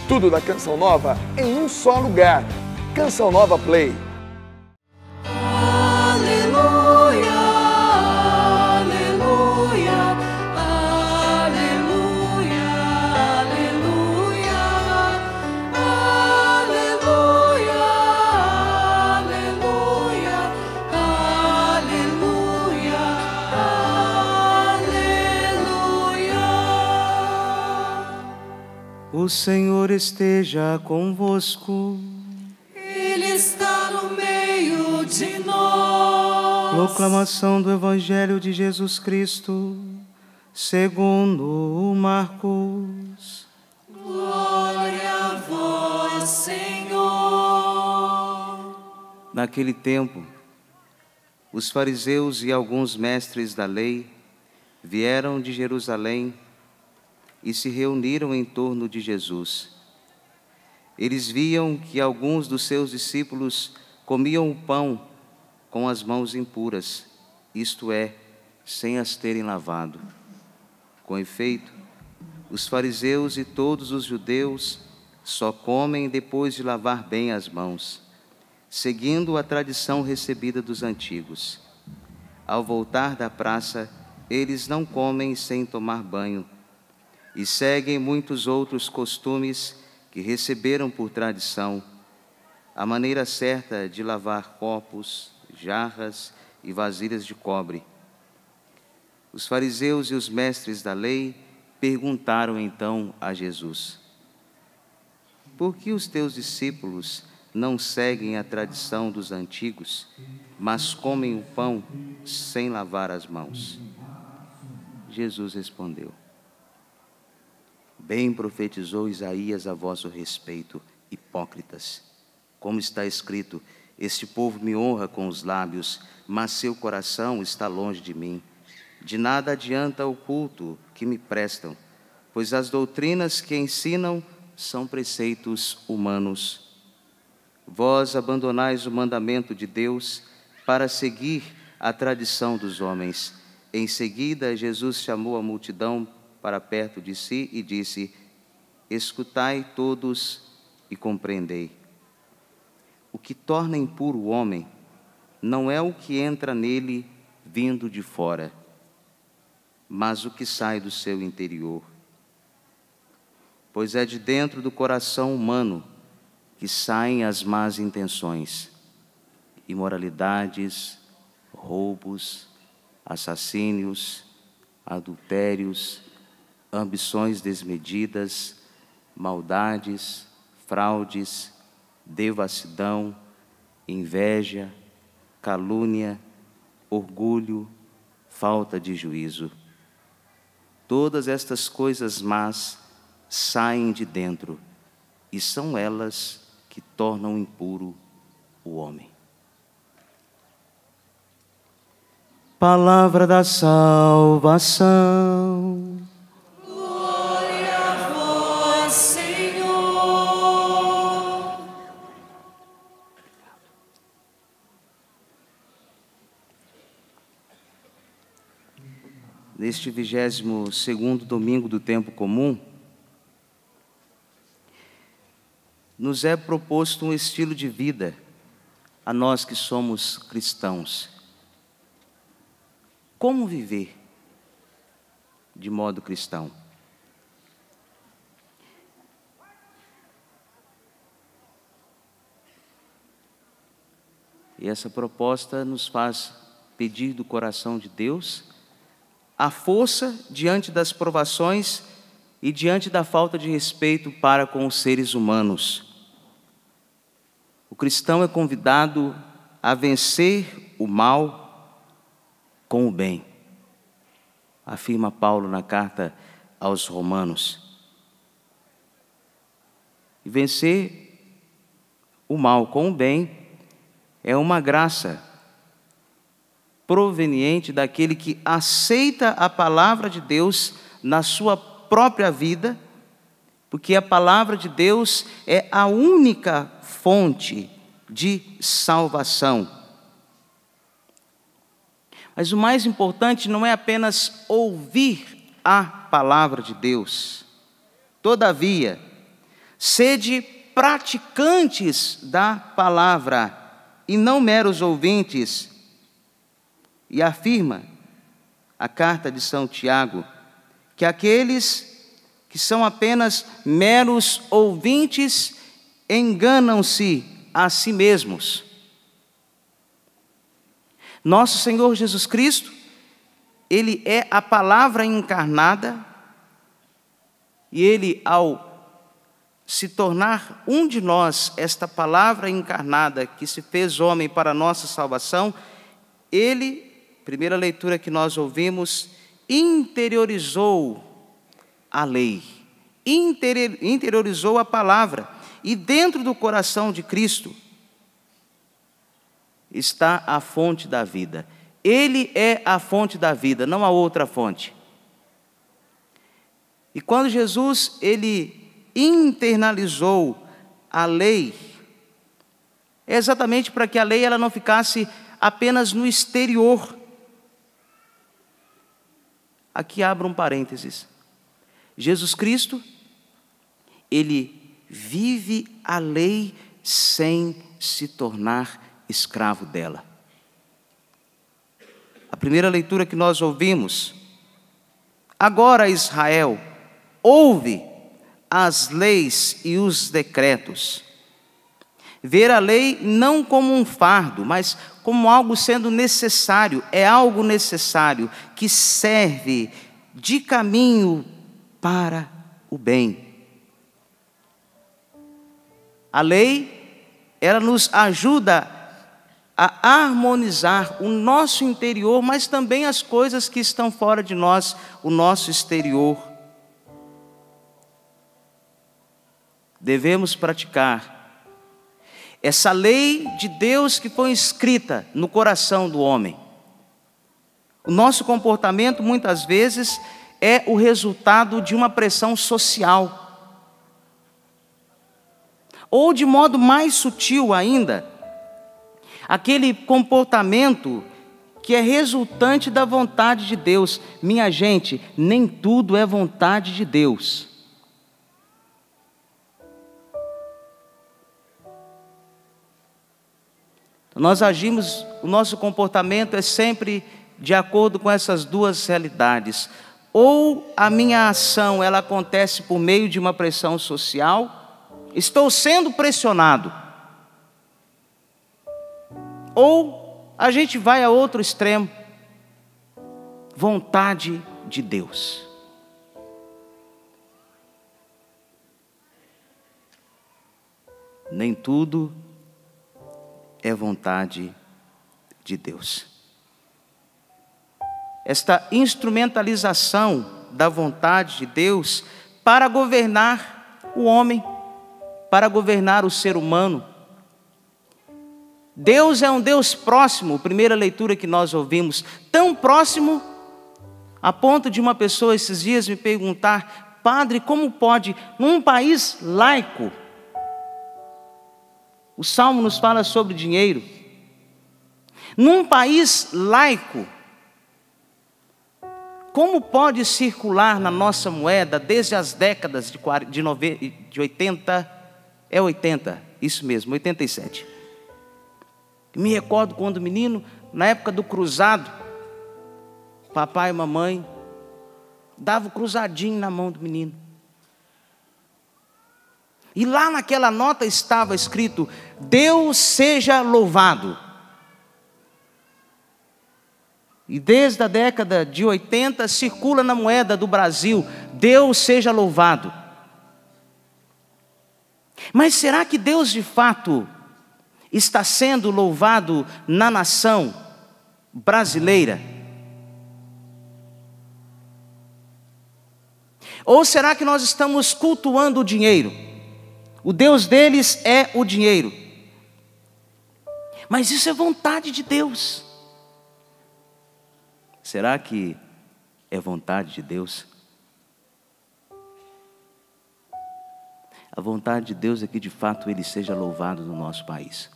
Tudo da Canção Nova em um só lugar. Canção Nova Play. O Senhor esteja convosco. Ele está no meio de nós. Proclamação do Evangelho de Jesus Cristo, segundo Marcos. Glória a vós, Senhor. Naquele tempo, os fariseus e alguns mestres da lei vieram de Jerusalém e se reuniram em torno de Jesus. Eles viam que alguns dos seus discípulos comiam o pão com as mãos impuras, isto é, sem as terem lavado. Com efeito, os fariseus e todos os judeus só comem depois de lavar bem as mãos, seguindo a tradição recebida dos antigos. Ao voltar da praça, eles não comem sem tomar banho, e seguem muitos outros costumes que receberam por tradição, a maneira certa de lavar copos, jarras e vasilhas de cobre. Os fariseus e os mestres da lei perguntaram então a Jesus: por que os teus discípulos não seguem a tradição dos antigos, mas comem o pão sem lavar as mãos? Jesus respondeu: bem profetizou Isaías a vosso respeito, hipócritas. Como está escrito: este povo me honra com os lábios, mas seu coração está longe de mim. De nada adianta o culto que me prestam, pois as doutrinas que ensinam são preceitos humanos. Vós abandonais o mandamento de Deus para seguir a tradição dos homens. Em seguida, Jesus chamou a multidão para perto de si e disse: escutai todos e compreendei. O que torna impuro o homem não é o que entra nele vindo de fora, mas o que sai do seu interior. Pois é de dentro do coração humano que saem as más intenções, imoralidades, roubos, assassínios, adultérios, ambições desmedidas, maldades, fraudes, devassidão, inveja, calúnia, orgulho, falta de juízo. Todas estas coisas más saem de dentro, e são elas que tornam impuro o homem. Palavra da salvação. Glória a vós, Senhor. Neste 22º domingo do tempo comum, nos é proposto um estilo de vida a nós que somos cristãos. Como viver de modo cristão? E essa proposta nos faz pedir do coração de Deus a força diante das provações e diante da falta de respeito para com os seres humanos. O cristão é convidado a vencer o mal com o bem, afirma Paulo na carta aos Romanos. E vencer o mal com o bem é uma graça proveniente daquele que aceita a palavra de Deus na sua própria vida, porque a palavra de Deus é a única fonte de salvação. Mas o mais importante não é apenas ouvir a palavra de Deus. Todavia, Sede praticantes da palavra e não meros ouvintes. E afirma a carta de São Tiago que aqueles que são apenas meros ouvintes enganam-se a si mesmos. Nosso Senhor Jesus Cristo, Ele é a palavra encarnada, e Ele, ao se tornar um de nós, esta palavra encarnada que se fez homem para a nossa salvação, Ele, primeira leitura que nós ouvimos, interiorizou a lei, interiorizou a palavra, e dentro do coração de Cristo está a fonte da vida. Ele é a fonte da vida, não há outra fonte. E quando Jesus, Ele internalizou a lei, é exatamente para que a lei ela não ficasse apenas no exterior. Aqui abro um parênteses. Jesus Cristo, Ele vive a lei sem se tornar escravo dela. A primeira leitura que nós ouvimos: agora, Israel, ouve as leis e os decretos. Ver a lei não como um fardo, mas como algo sendo necessário. É algo necessário que serve de caminho para o bem. A lei, ela nos ajuda a harmonizar o nosso interior, mas também as coisas que estão fora de nós, o nosso exterior. Devemos praticar essa lei de Deus que foi escrita no coração do homem. O nosso comportamento, muitas vezes, é o resultado de uma pressão social. Ou, de modo mais sutil ainda, aquele comportamento que é resultante da vontade de Deus. Minha gente, nem tudo é vontade de Deus. Nós agimos, o nosso comportamento é sempre de acordo com essas duas realidades. Ou a minha ação, ela acontece por meio de uma pressão social, estou sendo pressionado. Ou a gente vai a outro extremo, vontade de Deus. Nem tudo é vontade de Deus. Esta instrumentalização da vontade de Deus para governar o homem, para governar o ser humano. Deus é um Deus próximo, primeira leitura que nós ouvimos, tão próximo a ponto de uma pessoa esses dias me perguntar: padre, como pode, num país laico, o Salmo nos fala sobre dinheiro, num país laico, como pode circular na nossa moeda desde as décadas de 80, é 80, isso mesmo, 87. Me recordo quando menino, na época do cruzado, papai e mamãe davam o cruzadinho na mão do menino. E lá naquela nota estava escrito: Deus seja louvado. E desde a década de 80 circula na moeda do Brasil: Deus seja louvado. Mas será que Deus de fato está sendo louvado na nação brasileira? Ou será que nós estamos cultuando o dinheiro? O Deus deles é o dinheiro. Mas isso é vontade de Deus. Será que é vontade de Deus? A vontade de Deus é que de fato Ele seja louvado no nosso país,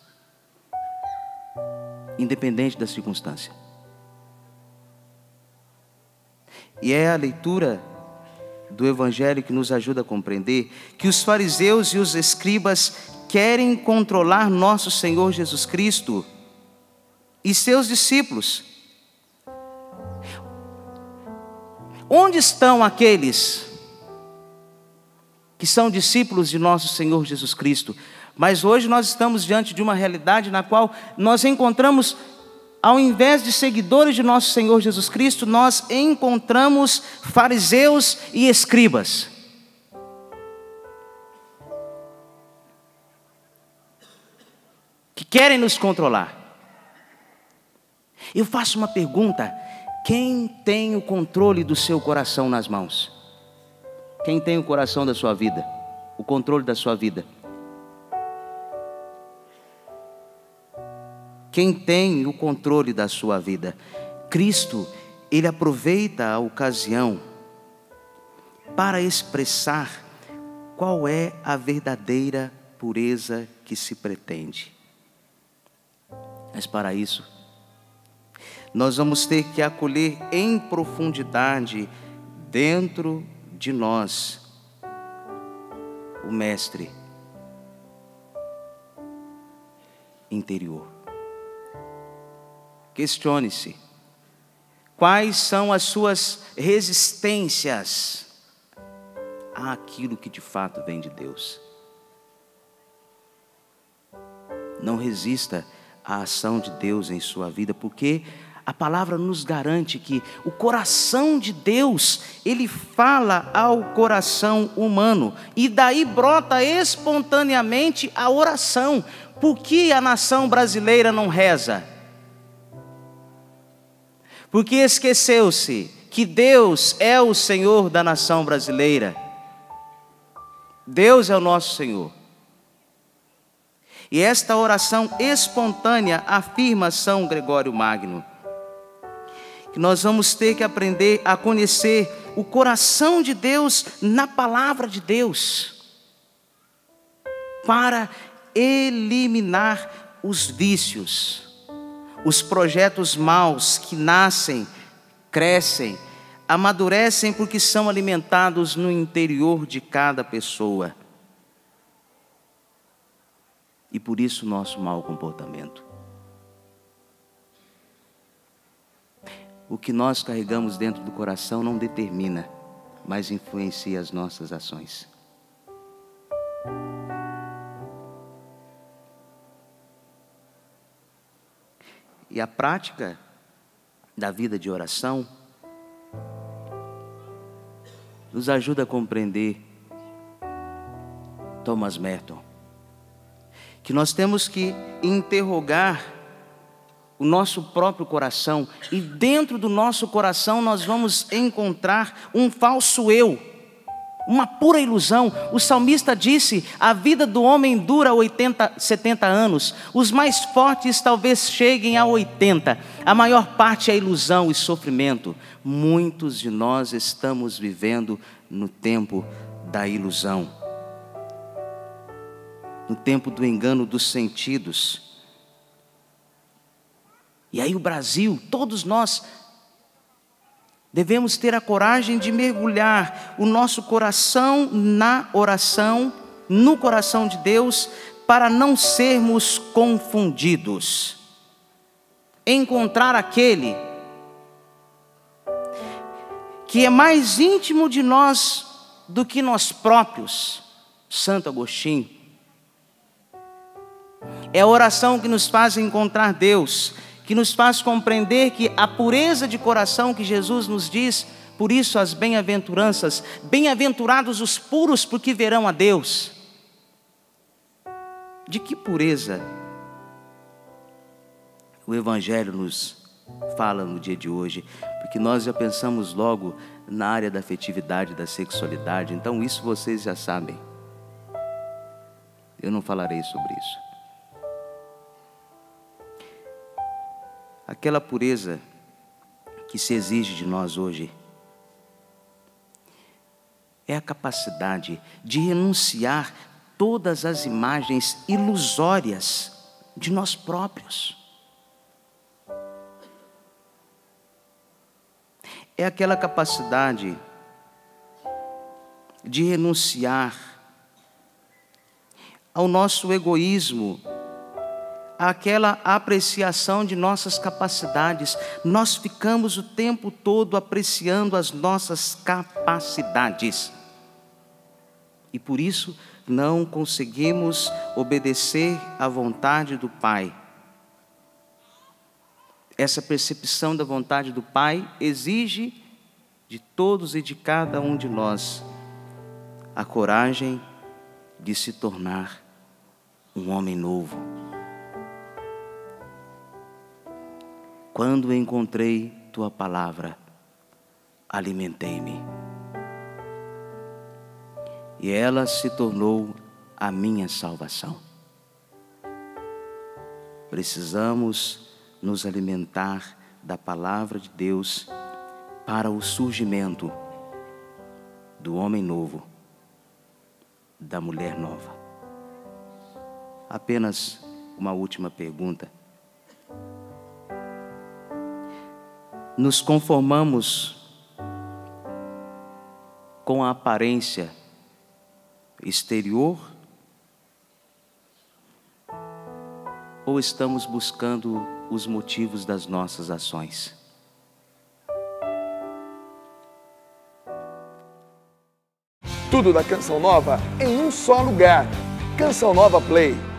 independente da circunstância. E é a leitura do Evangelho que nos ajuda a compreender que os fariseus e os escribas querem controlar nosso Senhor Jesus Cristo e seus discípulos. Onde estão aqueles que são discípulos de nosso Senhor Jesus Cristo? Mas hoje nós estamos diante de uma realidade na qual nós encontramos, ao invés de seguidores de nosso Senhor Jesus Cristo, nós encontramos fariseus e escribas. Que querem nos controlar. Eu faço uma pergunta: quem tem o controle do seu coração nas mãos? Quem tem o coração da sua vida? O controle da sua vida? Quem tem o controle da sua vida? Cristo, Ele aproveita a ocasião para expressar qual é a verdadeira pureza que se pretende. Mas para isso, nós vamos ter que acolher em profundidade dentro de nós o Mestre interior. Questione-se: quais são as suas resistências àquilo que de fato vem de Deus? Não resista à ação de Deus em sua vida, porque a palavra nos garante que o coração de Deus, Ele fala ao coração humano, e daí brota espontaneamente a oração. Por que a nação brasileira não reza? Porque esqueceu-se que Deus é o Senhor da nação brasileira. Deus é o nosso Senhor. E esta oração espontânea afirma São Gregório Magno que nós vamos ter que aprender a conhecer o coração de Deus na palavra de Deus, para eliminar os vícios, os projetos maus que nascem, crescem, amadurecem porque são alimentados no interior de cada pessoa. E por isso nosso mau comportamento. O que nós carregamos dentro do coração não determina, mas influencia as nossas ações. E a prática da vida de oração nos ajuda a compreender Thomas Merton, que nós temos que interrogar o nosso próprio coração, e dentro do nosso coração nós vamos encontrar um falso eu, uma pura ilusão. O salmista disse: a vida do homem dura 70 anos, os mais fortes talvez cheguem a 80, a maior parte é ilusão e sofrimento. Muitos de nós estamos vivendo no tempo da ilusão, no tempo do engano dos sentidos. E aí o Brasil, todos nós, devemos ter a coragem de mergulhar o nosso coração na oração, no coração de Deus, para não sermos confundidos. Encontrar aquele que é mais íntimo de nós do que nós próprios. Santo Agostinho. É a oração que nos faz encontrar Deus, que nos faz compreender que a pureza de coração que Jesus nos diz, por isso as bem-aventuranças, bem-aventurados os puros, porque verão a Deus. De que pureza o Evangelho nos fala no dia de hoje? Porque nós já pensamos logo na área da afetividade, da sexualidade, então isso vocês já sabem. Eu não falarei sobre isso. Aquela pureza que se exige de nós hoje é a capacidade de renunciar todas as imagens ilusórias de nós próprios. É aquela capacidade de renunciar ao nosso egoísmo, àquela apreciação de nossas capacidades. Nós ficamos o tempo todo apreciando as nossas capacidades. E por isso não conseguimos obedecer à vontade do Pai. Essa percepção da vontade do Pai exige de todos e de cada um de nós a coragem de se tornar um homem novo. Quando encontrei tua palavra, alimentei-me, e ela se tornou a minha salvação. Precisamos nos alimentar da palavra de Deus para o surgimento do homem novo, da mulher nova. Apenas uma última pergunta. Nos conformamos com a aparência exterior ou estamos buscando os motivos das nossas ações? Tudo da Canção Nova em um só lugar. Canção Nova Play.